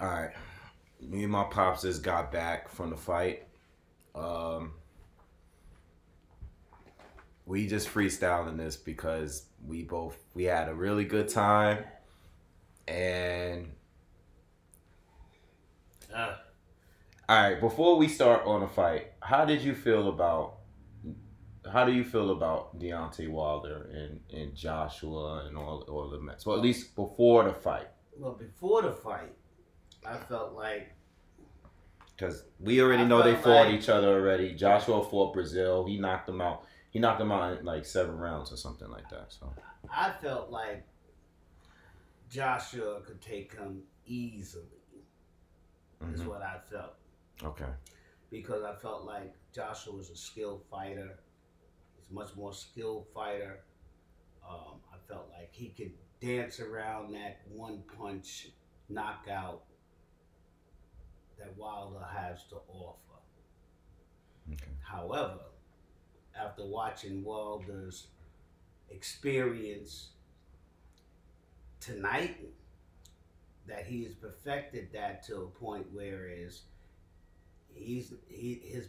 All right. Me and my pops just got back from the fight. Um, we just freestyling this because we had a really good time, and Uh, all right. Before we start on the fight, how do you feel about Deontay Wilder and Joshua and all the Mets? Well, at well, least before the fight, before the fight, I felt like because we already I know they felt fought like each other already. Joshua fought Breazeale. He knocked him out. He knocked him out in like 7 rounds or something like that. So. I felt like Joshua could take him easily. Is Mm-hmm. what I felt Okay. because I felt like Joshua was a skilled fighter. He's a much more skilled fighter. I felt like he could dance around that one punch knockout that Wilder has to offer. Okay. However, after watching Wilder's experience tonight, that he has perfected that to a point where his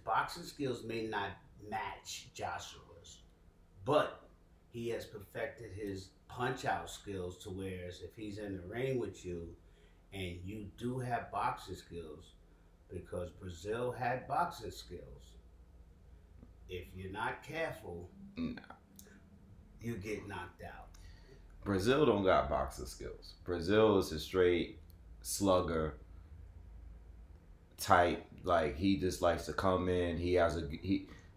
boxing skills may not match Joshua's, but he has perfected his punch out skills to whereas if he's in the ring with you and you do have boxing skills, because Breazeale had boxing skills, if you're not careful, No. you get knocked out. Breazeale don't got boxing skills. Breazeale is a straight slugger type. Like he just likes to come in.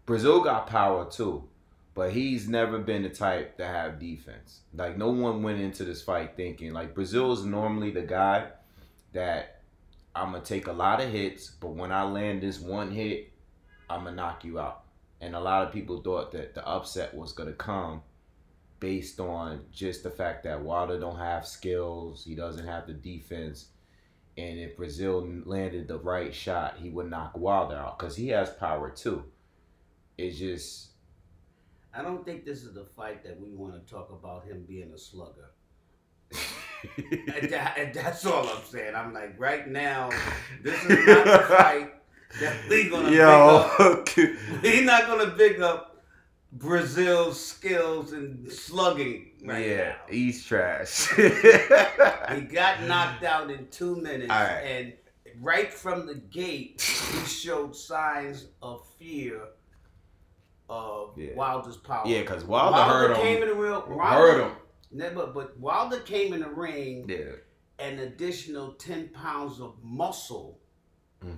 Breazeale got power too, but he's never been the type to have defense. Like no one went into this fight thinking like Breazeale is normally the guy that I'm gonna take a lot of hits, but when I land this one hit, I'm gonna knock you out. And a lot of people thought that the upset was gonna come based on just the fact that Wilder don't have skills, he doesn't have the defense, and if Breazeale landed the right shot, he would knock Wilder out because he has power too. It's just I don't think this is the fight that we want to talk about him being a slugger. And that's all I'm saying. I'm like, right now, this is not the fight that we're gonna big up. We're not gonna big up Brazil's skills in slugging right yeah, now. he's trash. He got knocked out in 2 minutes, All right. and right from the gate, he showed signs of fear of Wilder's power. Yeah, because Wilder heard him. Came in the ring. Heard him. But Wilder came in the ring. Yeah. An additional 10 pounds of muscle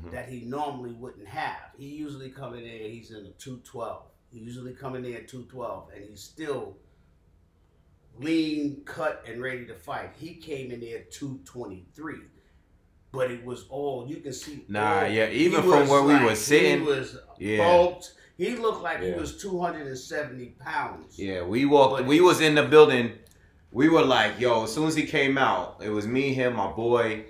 that he normally wouldn't have. He usually come in there, he's in a 212. He usually come in there at 212, and he's still lean, cut, and ready to fight. He came in there at 223. But it was all, you can see. Even from where we were sitting. He was bulked. He looked like he was 270 pounds. Yeah, we was in the building. We were like, yo, as soon as he came out, it was me, him, my boy,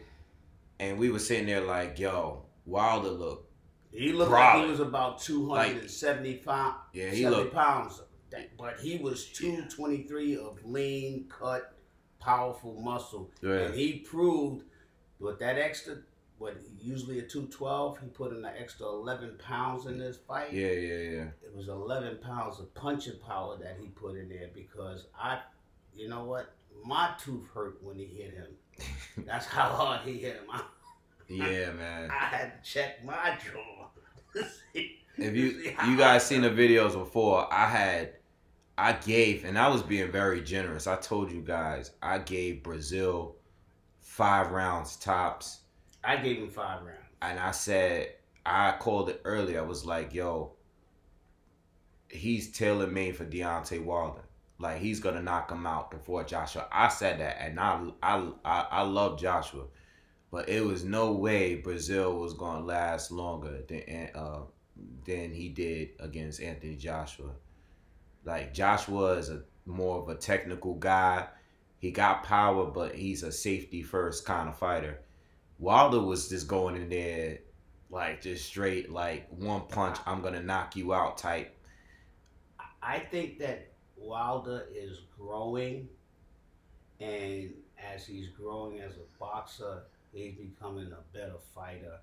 and we were sitting there like, yo, Wilder looked. He looked like he was about 275 pounds. But he was 223 of lean, cut, powerful muscle. Yeah. And he proved with that extra, usually a 212, he put in an extra 11 pounds in this fight. Yeah. It was 11 pounds of punching power that he put in there because you know what? My tooth hurt when he hit him. That's how hard he hit him. Yeah, man. I had to check my jaw. If you guys seen the videos before, I gave, and I was being very generous. I told you guys, I gave Breazeale 5 rounds tops. I gave him 5 rounds. And I said, I called it earlier. I was like, yo, he's tailor-made for Deontay Wilder. Like, he's going to knock him out before Joshua. I said that, and I love Joshua. But it was no way Breazeale was going to last longer than he did against Anthony Joshua. Like, Joshua is more of a technical guy. He got power, but he's a safety-first kind of fighter. Wilder was just going in there, like, just straight, like, one punch, I'm going to knock you out type. I think that Wilder is growing, and as he's growing as a boxer, He's becoming a better fighter.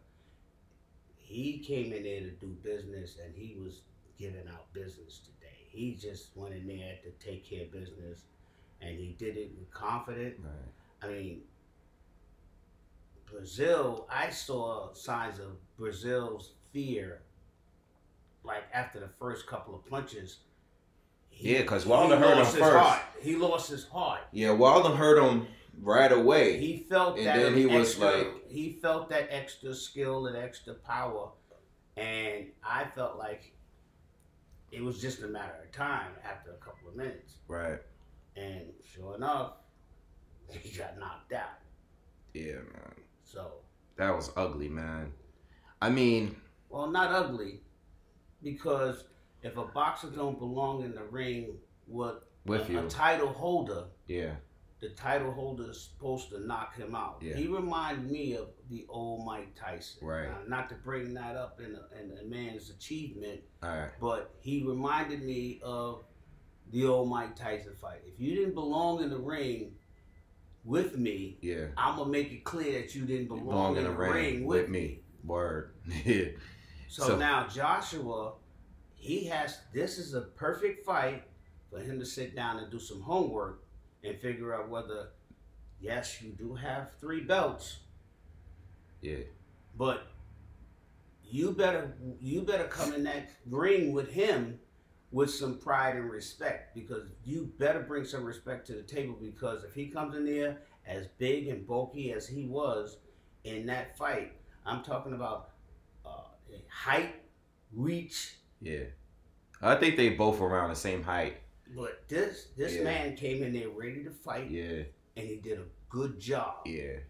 He came in there to do business, and he was giving out business today. He just went in there to take care of business, and he did it with confidence. Right. I mean, Breazeale, I saw signs of Breazeale's fear, like after the first couple of punches. Yeah, because Wilder hurt him first. He lost his heart. Yeah, Wilder hurt him right away. He felt and that then he extra, was like, he felt that extra skill and extra power, and I felt like it was just a matter of time after a couple of minutes. Right. And sure enough, he got knocked out. Yeah, man. So that was ugly, man. I mean, well, not ugly, because if a boxer don't belong in the ring with you, a title holder, yeah, the title holder is supposed to knock him out. Yeah. He reminded me of the old Mike Tyson. Right. Not to bring that up in a man's achievement, all right, but he reminded me of the old Mike Tyson fight. If you didn't belong in the ring with me, yeah, I'm gonna make it clear that you didn't belong in the ring with me. Word. Yeah. So now Joshua, this is a perfect fight for him to sit down and do some homework and figure out whether, yes, you do have 3 belts. Yeah. But you better come in that ring with him with some pride and respect, because you better bring some respect to the table, because if he comes in there as big and bulky as he was in that fight, I'm talking about height, reach. Yeah. I think they both around the same height. But this man came in there ready to fight. Yeah. And he did a good job. Yeah.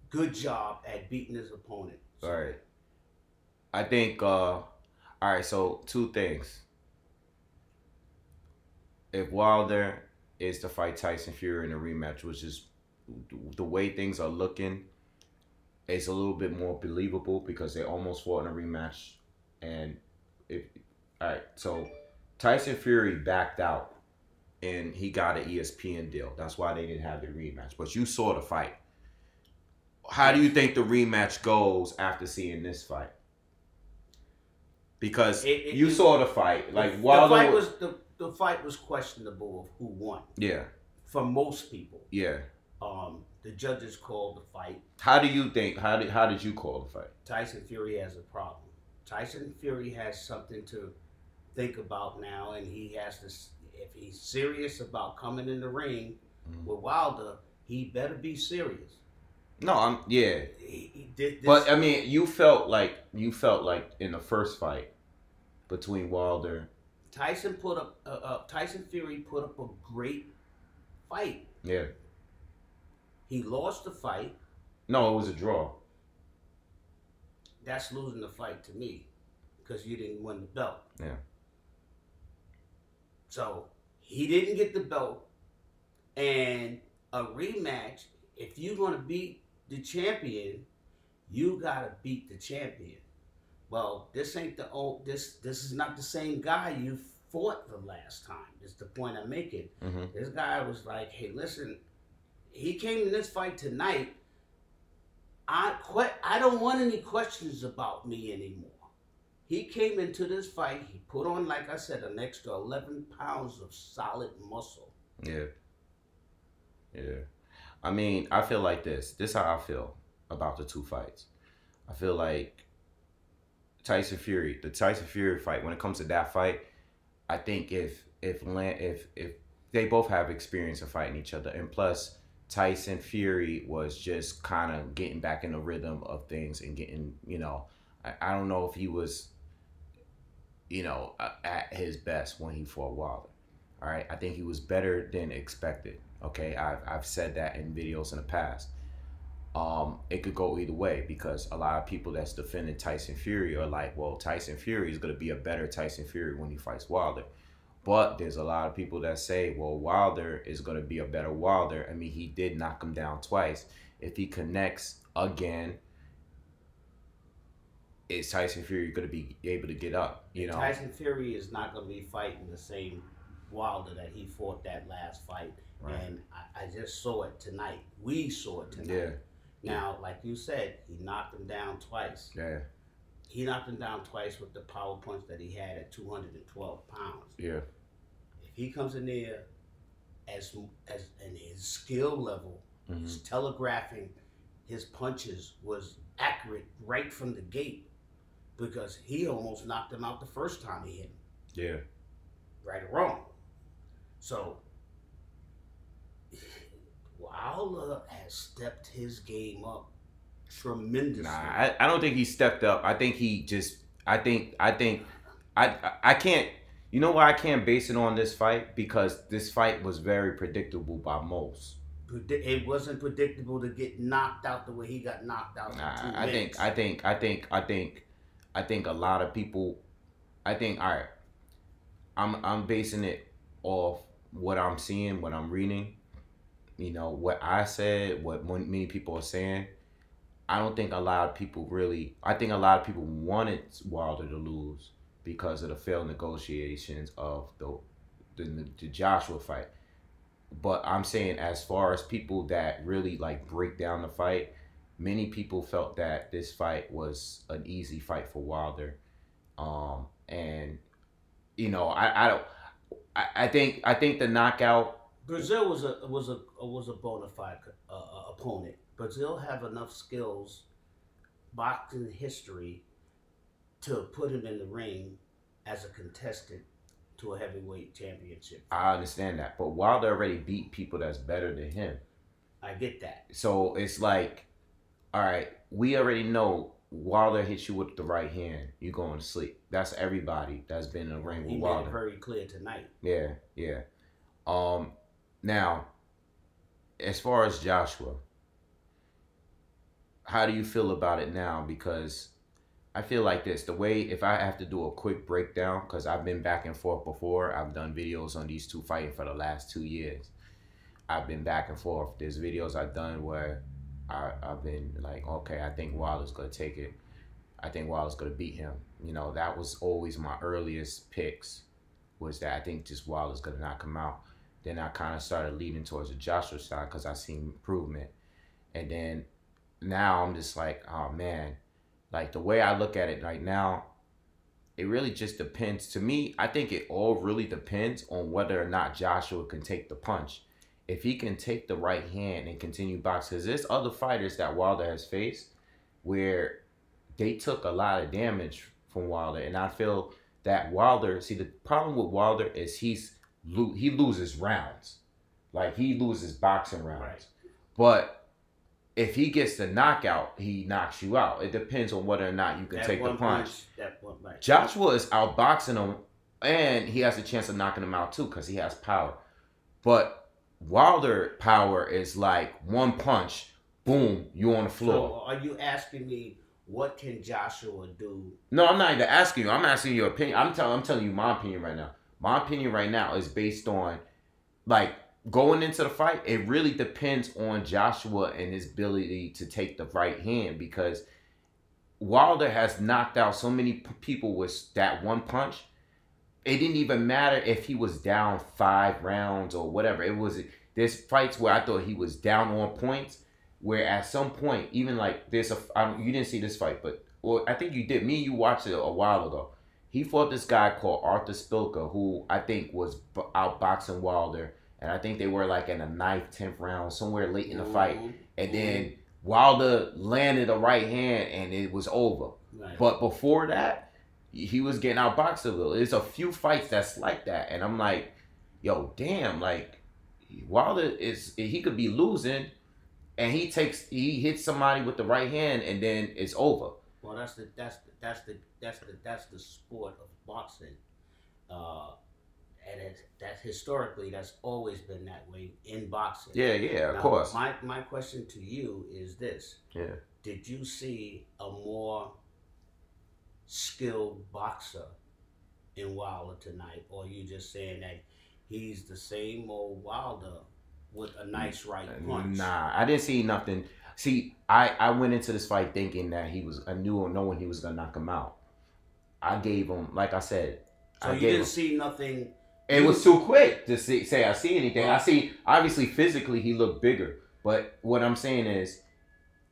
Good job at beating his opponent. So, all right. I think, all right, so 2 things. If Wilder is to fight Tyson Fury in a rematch, which is the way things are looking, it's a little bit more believable because they almost fought in a rematch. And all right, so Tyson Fury backed out and he got an ESPN deal. That's why they didn't have the rematch. But you saw the fight. How do you think the rematch goes after seeing this fight? Because you saw the fight. Like Wilder the fight was questionable of who won. Yeah. For most people. Yeah. The judges called the fight. How do you think? How did you call the fight? Tyson Fury has a problem. Tyson Fury has something to think about now, and he has to. If he's serious about coming in the ring with Wilder, he better be serious. No, yeah. He did this. But I mean, you felt like in the first fight between Wilder, Tyson Fury put up a great fight. Yeah. He lost the fight. No, it was a draw. That's losing the fight to me, because you didn't win the belt. Yeah. So he didn't get the belt, and a rematch. If you're gonna beat the champion, you gotta beat the champion. Well, this ain't the old. This is not the same guy you fought the last time. Is the point I'm making. Mm-hmm. This guy was like, "Hey, listen." He came in this fight tonight. I don't want any questions about me anymore. He came into this fight. He put on, like I said, an extra 11 pounds of solid muscle. Yeah. Yeah. I mean, I feel like this. This is how I feel about the 2 fights. I feel like the Tyson Fury fight, when it comes to that fight, I think if they both have experience of fighting each other, and plus Tyson Fury was just kind of getting back in the rhythm of things and getting, I don't know if he was, at his best when he fought Wilder. All right, I think he was better than expected. Okay, I've said that in videos in the past. It could go either way, because a lot of people that's defending Tyson Fury are like, well, Tyson Fury is going to be a better Tyson Fury when he fights Wilder. But there's a lot of people that say, well, Wilder is going to be a better Wilder. I mean, he did knock him down twice. If he connects again, is Tyson Fury going to be able to get up? Tyson Fury is not going to be fighting the same Wilder that he fought that last fight. Right. And I just saw it tonight. We saw it tonight. Yeah. Yeah. Now, like you said, he knocked him down twice. Yeah. He knocked him down twice with the power punch that he had at 212 pounds. Yeah. If he comes in there as and his skill level, his telegraphing, his punches was accurate right from the gate because he almost knocked him out the first time he hit him. Yeah. Right or wrong. So Wilder has stepped his game up tremendously. Nah, I don't think he stepped up. I think he just. I can't. You know why I can't base it on this fight? Because this fight was very predictable by most. It wasn't predictable to get knocked out the way he got knocked out. Nah, I think a lot of people. I think all right. I'm basing it off what I'm seeing, what I'm reading. You know what I said, what many people are saying. I don't think a lot of people really. I think a lot of people wanted Wilder to lose because of the failed negotiations of the Joshua fight. But I'm saying, as far as people that really like break down the fight, many people felt that this fight was an easy fight for Wilder. And you know, I don't. I think the knockout. Breazeale was a bona fide opponent. Breazeale have enough skills, boxing history, to put him in the ring as a contestant to a heavyweight championship. I understand that, but Wilder already beat people that's better than him. I get that. So it's like, all right, we already know Wilder hits you with the right hand, you going to sleep. That's everybody that's been in the ring with Wilder. He made it very clear tonight. Yeah, yeah. Now, as far as Joshua, how do you feel about it now? Because I feel like this, the way, if I have to do a quick breakdown, because I've been back and forth before, I've done videos on these two fighting for the last 2 years. I've been back and forth. There's videos I've done where I've been like, okay, I think Wilder's going to take it. I think Wilder's going to beat him. You know, that was always my earliest picks, was that I think just Wilder's going to knock him out. Then I kind of started leaning towards the Joshua side because I seen improvement. And then now I'm just like, oh man, like the way I look at it right now, it really just depends. To me, I think it all really depends on whether or not Joshua can take the punch. If he can take the right hand and continue boxing, because there's other fighters that Wilder has faced where they took a lot of damage from Wilder. And I feel that Wilder, see, the problem with Wilder is he loses rounds. Like, he loses boxing rounds. Right. But if he gets the knockout, he knocks you out. It depends on whether or not you can take the punch. Joshua is outboxing him, and he has a chance of knocking him out too because he has power. But Wilder power is like one punch, boom, you on the floor. So are you asking me what can Joshua do? No, I'm not even asking you. I'm asking your opinion. I'm telling you my opinion right now. My opinion right now is based on, like, going into the fight, it really depends on Joshua and his ability to take the right hand, because Wilder has knocked out so many people with that one punch. It didn't even matter if he was down 5 rounds or whatever. There's fights where I thought he was down on points, where at some point, even like you didn't see this fight, but I think you did. Me and you watched it a while ago. He fought this guy called Arthur Spilka, who I think was outboxing Wilder. And I think they were like in the 9th, 10th round, somewhere late in the fight. And then Wilder landed a right hand and it was over. Right. But before that, he was getting outboxed a little. There's a few fights that's like that. And I'm like, yo, damn, like, Wilder he could be losing and he hits somebody with the right hand and then it's over. Well, that's the sport of boxing. And that's historically, that's always been that way in boxing. Yeah, of course. My question to you is this. Yeah. Did you see a more skilled boxer in Wilder tonight? Or are you just saying that he's the same old Wilder with a nice right punch? Nah, I didn't see nothing. See, I went into this fight thinking that I knew knowing he was going to knock him out. I gave him, like I said. So you didn't see nothing. It was too quick to say I see anything. I see, obviously, physically, he looked bigger. But what I'm saying is,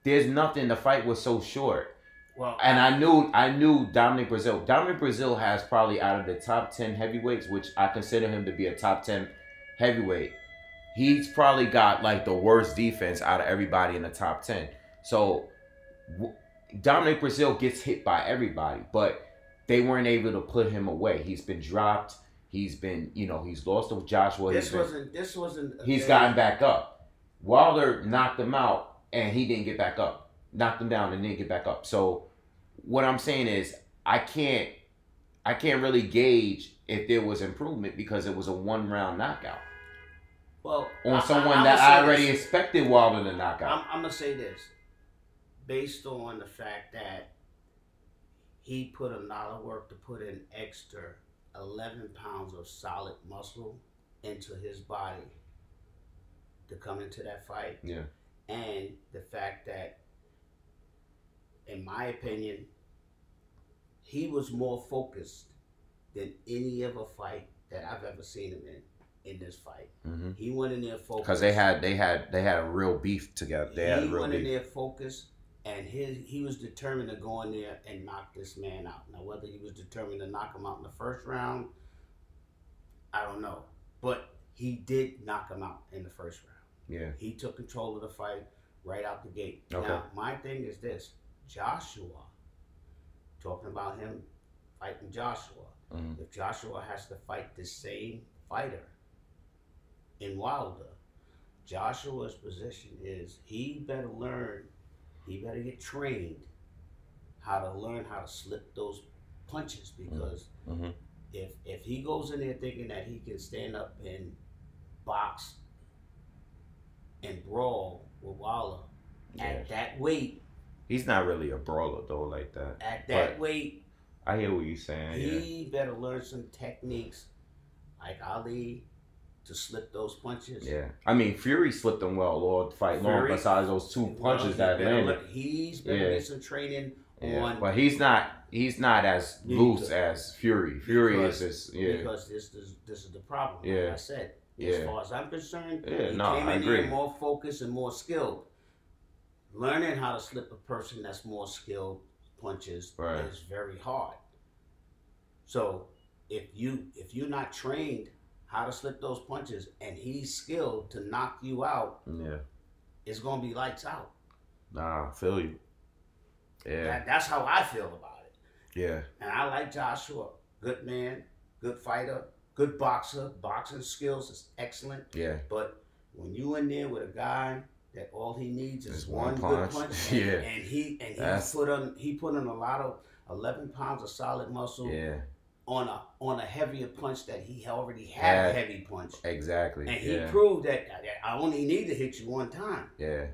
there's nothing. The fight was so short. Well, And I knew Dominic Breazeale. Dominic Breazeale has probably out of the top 10 heavyweights, which I consider him to be a top 10 heavyweight. He's probably got like the worst defense out of everybody in the top 10. So Dominic Breazeale gets hit by everybody, but they weren't able to put him away. He's been dropped. He's been, he's lost to Joshua. This wasn't. He's gotten back up. Wilder knocked him out, and he didn't get back up. Knocked him down and didn't get back up. So what I'm saying is, I can't really gauge if there was improvement because it was a 1-round knockout. Well, on someone that I already expected Wilder to knock out. I'm gonna say this, based on the fact that he put a lot of work to put an extra 11 pounds of solid muscle into his body to come into that fight. Yeah. And the fact that, in my opinion, he was more focused than any other fight that I've ever seen him in this fight. Mm-hmm. He went in there focused because they had a real beef together. He went in there focused, and he was determined to go in there and knock this man out. Now, whether he was determined to knock him out in the first round, I don't know, but he did knock him out in the first round. Yeah, he took control of the fight right out the gate. Okay. Now, my thing is this: Joshua. Talking about him fighting Joshua. Mm-hmm. If Joshua has to fight the same fighter in Wilder, Joshua's position is he better get trained how to learn how to slip those punches, because mm-hmm. if he goes in there thinking that he can stand up and box and brawl with Wilder at that weight. He's not really a brawler though like that. At that weight, I hear what you're saying. He better learn some techniques like Ali to slip those punches. Yeah, I mean Fury slipped him well all fight long. Besides those 2 punches that landed, he's better get some training on. But he's not as loose as Fury. Fury is just because this is the problem. Like I said, as far as I'm concerned, he came in here more focused and more skilled. Learning how to slip a person that's more skilled punches is very hard. So if you're not trained how to slip those punches and he's skilled to knock you out, it's gonna be lights out. Nah, I feel you. Yeah. That's how I feel about it. Yeah. And I like Joshua. Good man, good fighter, good boxer. Boxing skills is excellent. Yeah. But when you in there with a guy that all he needs is one good punch, and he put on a lot of 11 pounds of solid muscle on a heavier punch that he already had a heavy punch. Exactly. And he proved that I only need to hit you one time. Yeah.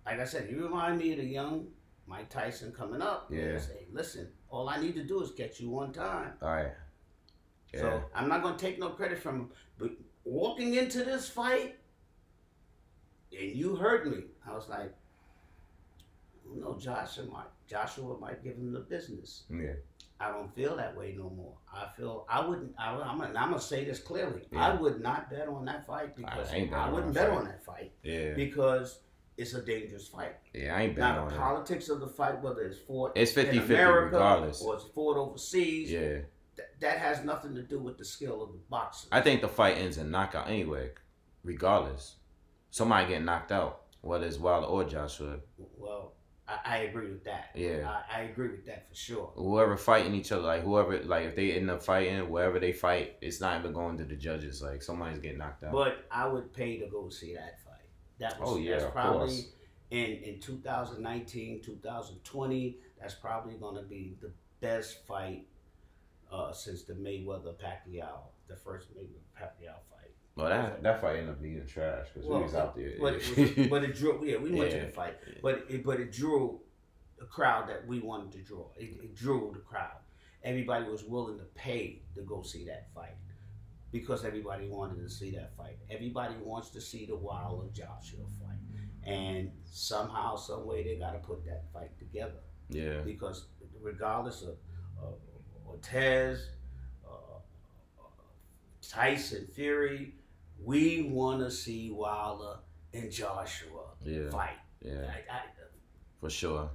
Like I said, you remind me of the young Mike Tyson coming up. Yeah. Say, listen, all I need to do is catch you one time. All right. Yeah. So I'm not gonna take no credit from him. But walking into this fight, and you heard me, I was like, no, Joshua might give him the business. Yeah. I don't feel that way no more. I'm gonna say this clearly. I would not bet on that fight because I wouldn't bet on that fight. Yeah. Because it's a dangerous fight. Yeah, I ain't betting on it. Now the politics of the fight, whether it's fought it's 50-50 in America regardless, or it's fought overseas, yeah, that has nothing to do with the skill of the boxer. I think the fight ends in knockout anyway, regardless. Somebody getting knocked out, whether it's Wilder or Joshua. Well, I agree with that. Yeah, I agree with that for sure. Whoever fighting each other, if they end up fighting, wherever they fight, it's not even going to the judges. Like somebody's getting knocked out. But I would pay to go see that fight. That's probably in 2019, 2020. That's probably going to be the best fight since the Mayweather-Pacquiao, the first Mayweather-Pacquiao fight. Well, that fight ended up being trash because we was out there. But it drew. Yeah, we went to the fight, but it drew a crowd that we wanted to draw. It drew the crowd. Everybody was willing to pay to go see that fight. Because everybody wanted to see that fight. Everybody wants to see the Wilder Joshua fight. And somehow, some way, they got to put that fight together. Yeah. Because regardless of Ortiz, Tyson, Fury, we want to see Wilder and Joshua fight. Yeah. For sure.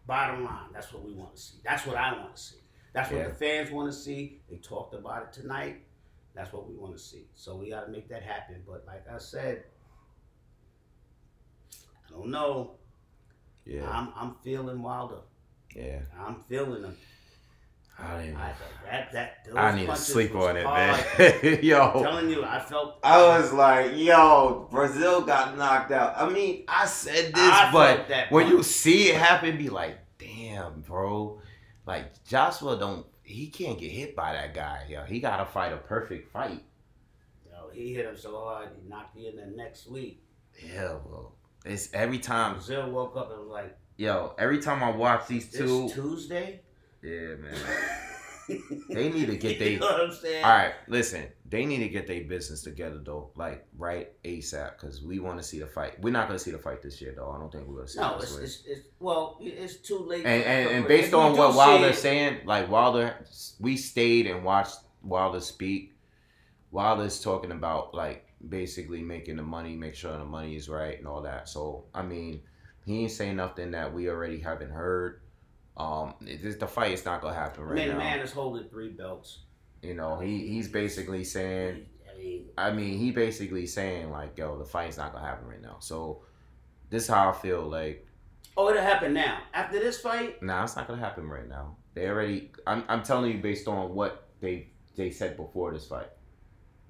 Bottom line, that's what we want to see. That's what I want to see. That's what the fans want to see. They talked about it tonight. That's what we want to see. So we got to make that happen. But like I said, I don't know. Yeah. I'm feeling Wilder. Yeah. I'm feeling him. I need to sleep on it, man. Yo, I'm telling you, I was like, yo, Breazeale got knocked out. I mean, I said this, but when you see it happen, be like, damn, bro. Like, Joshua he can't get hit by that guy. Yo, he got to fight a perfect fight. Yo, he hit him so hard, he knocked you in the next week. Yeah, bro. It's every time. Breazeale woke up and was like, yo, every time I watch these two. It's Tuesday? Yeah, man. They need to get you know what I'm saying? All right, listen. They need to get their business together, though. Like, right ASAP, because we want to see the fight. We're not going to see the fight this year, though. I don't think we're going to see it it's too late. And based on what Wilder's saying, like, we stayed and watched Wilder speak. Wilder's talking about, like, basically making the money, make sure the money is right and all that. So, I mean, he ain't saying nothing that we already haven't heard. The fight is not gonna happen right now. The man is holding 3 belts. You know, he's basically saying. He basically saying like, yo, the fight's not gonna happen right now. So, this is how I feel. Like, it'll happen now after this fight. Nah, it's not gonna happen right now. They already. I'm telling you based on what they said before this fight.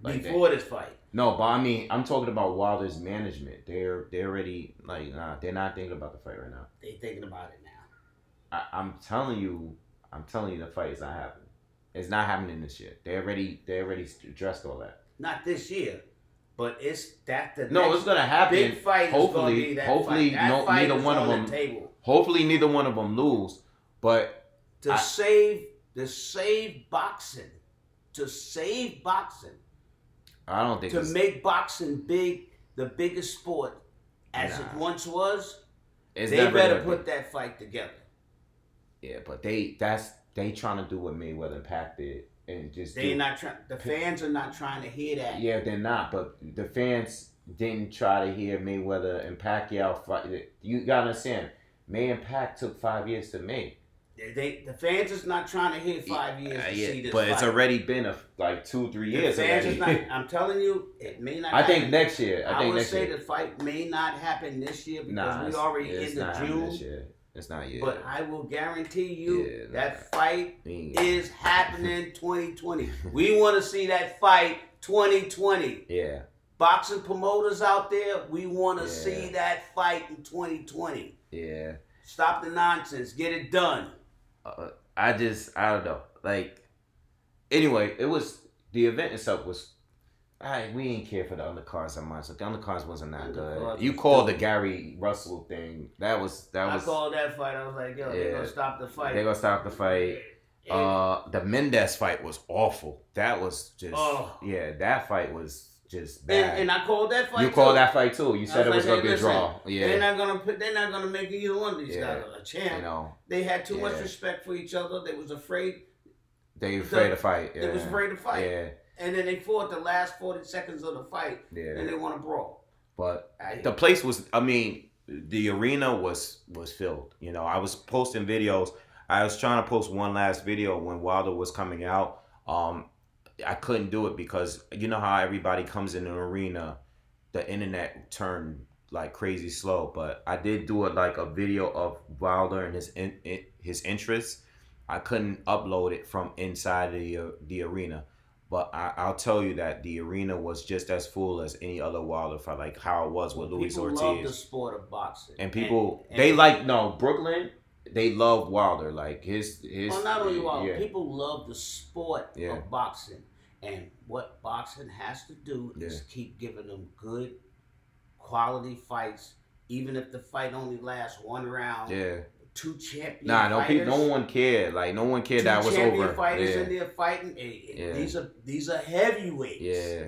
Like this fight. No, but I mean, I'm talking about Wilder's management. They're already like, nah, they're not thinking about the fight right now. They're thinking about it now. I'm telling you, the fight is not happening. It's not happening this year. They already addressed all that. Not this year, but it's it's gonna happen. Big fight. Hopefully, neither one of them. Hopefully, neither one of them lose. But to save boxing, I don't think to make boxing big, the biggest sport as it once was. They better put that fight together. Yeah, but they trying to do what Mayweather and Pac did and just the fans are not trying to hear that. Yeah, they're not, but the fans didn't try to hear Mayweather and Pacquiao fight. You gotta understand, May and Pac took 5 years to make. The fans is not trying to hear 5 years to see this but fight. It's already been like 2-3 years. The fans is not. I'm telling you, it may not. I think next year. I would say the fight may not happen this year because we already into June. This year. It's not yet. But I will guarantee you that fight is happening 2020. We want to see that fight 2020. Yeah. Boxing promoters out there, we want to see that fight in 2020. Yeah. Stop the nonsense. Get it done. I don't know. Like, anyway, the event itself was. We didn't care for the undercards so much. The undercards wasn't that good. You called the Gary Russell thing. That was. I called that fight. I was like, yo, they're gonna stop the fight. They're gonna stop the fight. The Mendez fight was awful. That was just. That fight was just bad. And I called that fight. You called that fight too. You said it was gonna be a draw. Yeah. They're not gonna make either one of these guys a champ. You know. They had too much respect for each other. They was afraid. They were afraid to fight. Yeah. They was afraid to fight. Yeah. And then they fought the last 40 seconds of the fight. Yeah. And they want to brawl. But the place was, the arena was filled. You know, I was posting videos. I was trying to post one last video when Wilder was coming out. I couldn't do it because you know how everybody comes in an arena, the internet turned like crazy slow. But I did do it like a video of Wilder and his interests. I couldn't upload it from inside the arena. But I'll tell you that the arena was just as full as any other Wilder fight, like how it was with Luis Ortiz. People love the sport of boxing. And people, Brooklyn, they love Wilder. Like his. Well, not only Wilder, people love the sport of boxing. And what boxing has to do is keep giving them good, quality fights, even if the fight only lasts one round. Yeah. 2 champion fighters. No one cared. Like no one cared that was over. 2 champion fighters in there fighting. These are heavyweights. Yeah.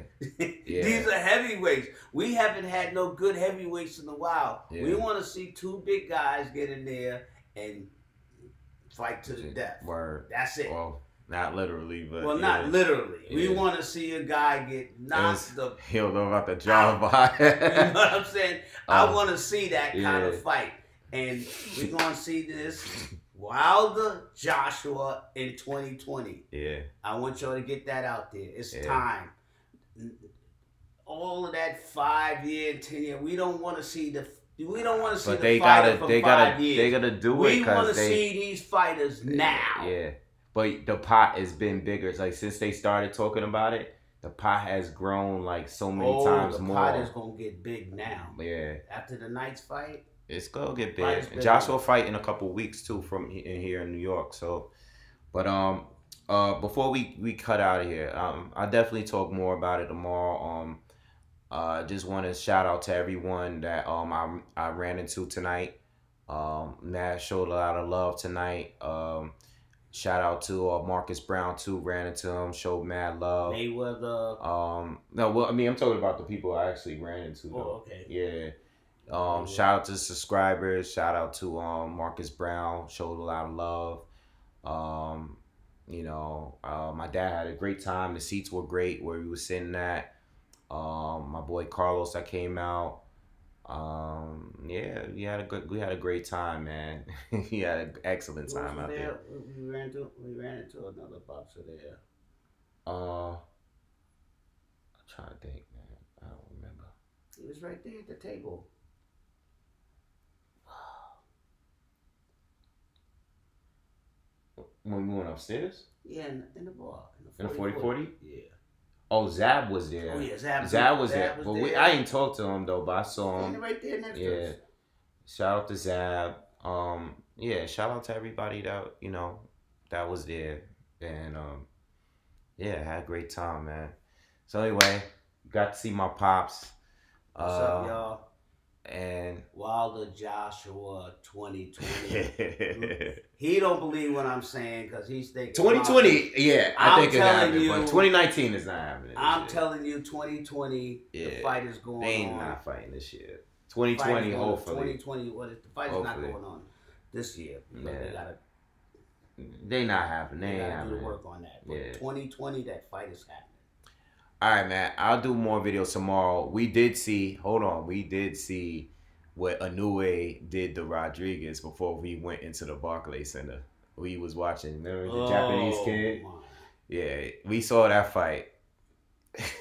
These are heavyweights. We haven't had no good heavyweights in a while. Yeah. We want to see 2 big guys get in there and fight to the death. Word. That's it. Well, Not literally, but Well, yeah. not literally. Yeah. We want to see a guy get knocked the. He don't know about the jaw by. You know what I'm saying? I want to see that kind of fight, and we're gonna see this Wilder Joshua in 2020. Yeah. I want y'all to get that out there. It's time. All of that 5 year, 10 year. We don't want to see the. We don't want to see the fighter from 5 years. They gotta do it. We want to see these fighters now. Yeah, but the pot has been bigger. It's like since they started talking about it, the pot has grown like so many times more. The pot is gonna get big now. Yeah. After the Knights fight, it's gonna get big. Joshua fight in a couple weeks too from here in New York. So, but before we cut out of here, I'll definitely talk more about it tomorrow. Just want to shout out to everyone that I ran into tonight. Matt showed a lot of love tonight. Shout out to Marcus Brown too. Ran into him, showed mad love. Mayweather. No, well, I mean, I'm talking about the people I actually ran into. Though. Oh, okay. Yeah. Shout out to subscribers. Shout out to Marcus Brown. Showed a lot of love. My dad had a great time. The seats were great where we were sitting at. My boy Carlos that came out. We had a great time, man. He had an excellent time out there. We ran into another boxer there. I'm trying to think, man. I don't remember. He was right there at the table. When we went upstairs? Yeah, in the bar. In the 40-40? Yeah. Oh, Zab was there. Oh, yeah, Zab was there. But I didn't talk to him, though, but I saw him. Right there next to us. Shout out to Zab. Shout out to everybody that, that was there. And, had a great time, man. So, anyway, got to see my pops. What's up, y'all? And Wilder Joshua 2020. He don't believe what I'm saying because he's thinking 2020. Yeah, I think it's happening. But 2019 is not happening. I'm telling you, 2020. The fight is going on. They ain't not fighting this year. 2020, hopefully. 2020. The fight is not going on this year. They not happening. They ain't gotta do happening. The work on that. But 2020, that fight is happening. All right, man. I'll do more videos tomorrow. We did see what Inoue did to Rodriguez before we went into the Barclays Center. We was watching. Remember the Japanese kid? My. Yeah, we saw that fight.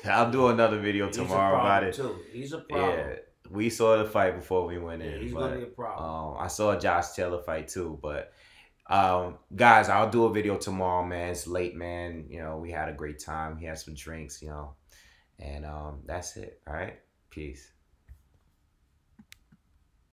I'll do another video tomorrow about it. Too. He's a problem. Yeah, we saw the fight before we went in. He's gonna be a problem. I saw a Josh Taylor fight too, but guys, I'll do a video tomorrow, man. It's late, man. We had a great time. We had some drinks, and that's it. All right, peace.